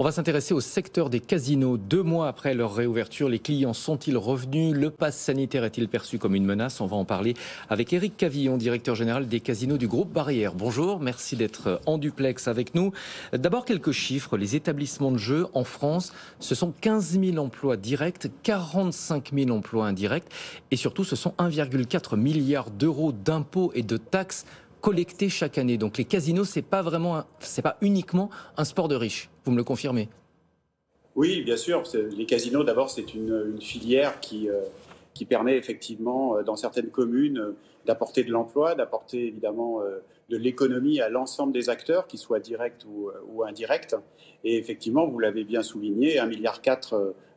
On va s'intéresser au secteur des casinos. 2 mois après leur réouverture, les clients sont-ils revenus? Le pass sanitaire est-il perçu comme une menace? On va en parler avec Éric Cavillon, directeur général des casinos du groupe Barrière. Bonjour, merci d'être en duplex avec nous. D'abord quelques chiffres. Les établissements de jeu en France, ce sont 15 000 emplois directs, 45 000 emplois indirects et surtout ce sont 1,4 milliard d'euros d'impôts et de taxes collectés chaque année. Donc les casinos, c'est pas uniquement un sport de riches. Vous me le confirmez? Oui, bien sûr. Les casinos, d'abord, c'est une filière qui permet effectivement, dans certaines communes, d'apporter de l'emploi, d'apporter évidemment de l'économie à l'ensemble des acteurs, qu'ils soient directs ou indirects. Et effectivement, vous l'avez bien souligné, 1,4 milliard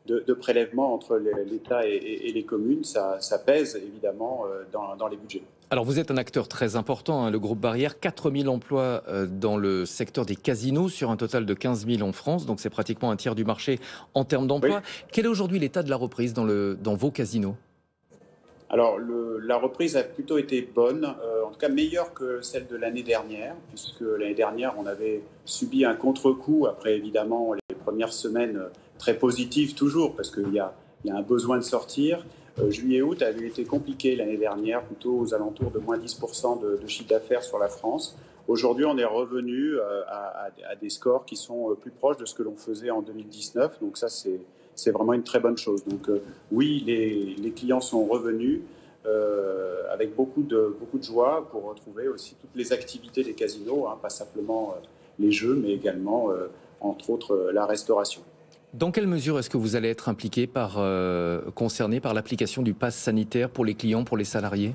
de prélèvements entre l'État et les communes, ça pèse évidemment dans les budgets. Alors vous êtes un acteur très important, le groupe Barrière, 4 000 emplois dans le secteur des casinos sur un total de 15 000 en France, donc c'est pratiquement un tiers du marché en termes d'emploi. Oui. Quel est aujourd'hui l'état de la reprise dans vos casinos? Alors la reprise a plutôt été bonne, en tout cas meilleure que celle de l'année dernière, puisque l'année dernière on avait subi un contre-coup après évidemment les premières semaines très positives toujours, parce qu'il y a un besoin de sortir. Juillet-août avait été compliqué l'année dernière, plutôt aux alentours de moins 10% de chiffre d'affaires sur la France. Aujourd'hui, on est revenu à des scores qui sont plus proches de ce que l'on faisait en 2019. Donc ça, c'est vraiment une très bonne chose. Donc oui, les clients sont revenus avec beaucoup de joie pour retrouver aussi toutes les activités des casinos, pas simplement les jeux, mais également, entre autres, la restauration. Dans quelle mesure est-ce que vous allez être impliqué concerné par l'application du pass sanitaire pour les clients, pour les salariés?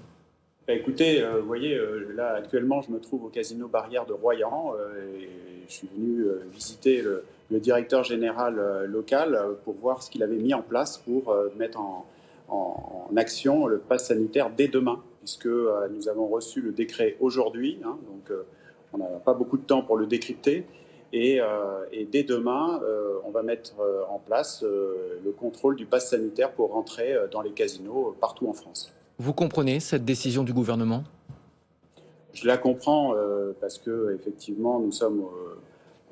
Écoutez, vous voyez, là actuellement je me trouve au casino Barrière de Royan et je suis venu visiter le directeur général local pour voir ce qu'il avait mis en place pour mettre en action le pass sanitaire dès demain, puisque nous avons reçu le décret aujourd'hui, donc on n'a pas beaucoup de temps pour le décrypter. Et dès demain, on va mettre en place le contrôle du pass sanitaire pour rentrer dans les casinos partout en France. Vous comprenez cette décision du gouvernement? Je la comprends parce que effectivement, nous sommes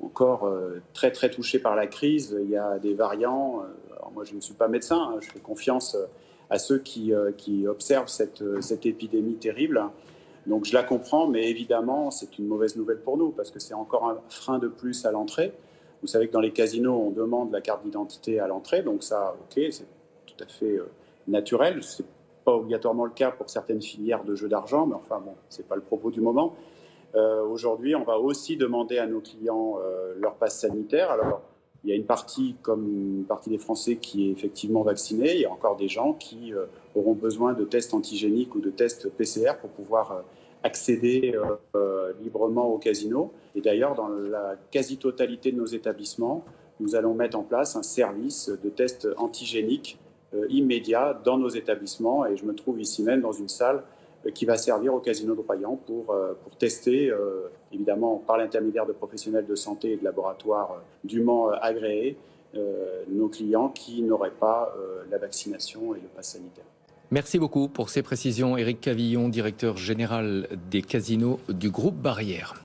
encore très très touchés par la crise. Il y a des variants. Alors moi, je ne suis pas médecin. Je fais confiance à ceux qui observent cette épidémie terrible. Donc je la comprends, mais évidemment, c'est une mauvaise nouvelle pour nous parce que c'est encore un frein de plus à l'entrée. Vous savez que dans les casinos, on demande la carte d'identité à l'entrée, donc ça, ok, c'est tout à fait naturel. C'est pas obligatoirement le cas pour certaines filières de jeux d'argent, mais enfin bon, c'est pas le propos du moment. Aujourd'hui, on va aussi demander à nos clients leur passe sanitaire. Alors, il y a une partie, comme une partie des Français, qui est effectivement vaccinée. Il y a encore des gens qui auront besoin de tests antigéniques ou de tests PCR pour pouvoir accéder librement au casino. Et d'ailleurs, dans la quasi-totalité de nos établissements, nous allons mettre en place un service de tests antigéniques immédiat dans nos établissements. Et je me trouve ici même dans une salle qui va servir au casino de Royan pour tester, évidemment par l'intermédiaire de professionnels de santé et de laboratoires dûment agréés, nos clients qui n'auraient pas la vaccination et le pass sanitaire. Merci beaucoup pour ces précisions. Éric Cavillon, directeur général des casinos du groupe Barrière.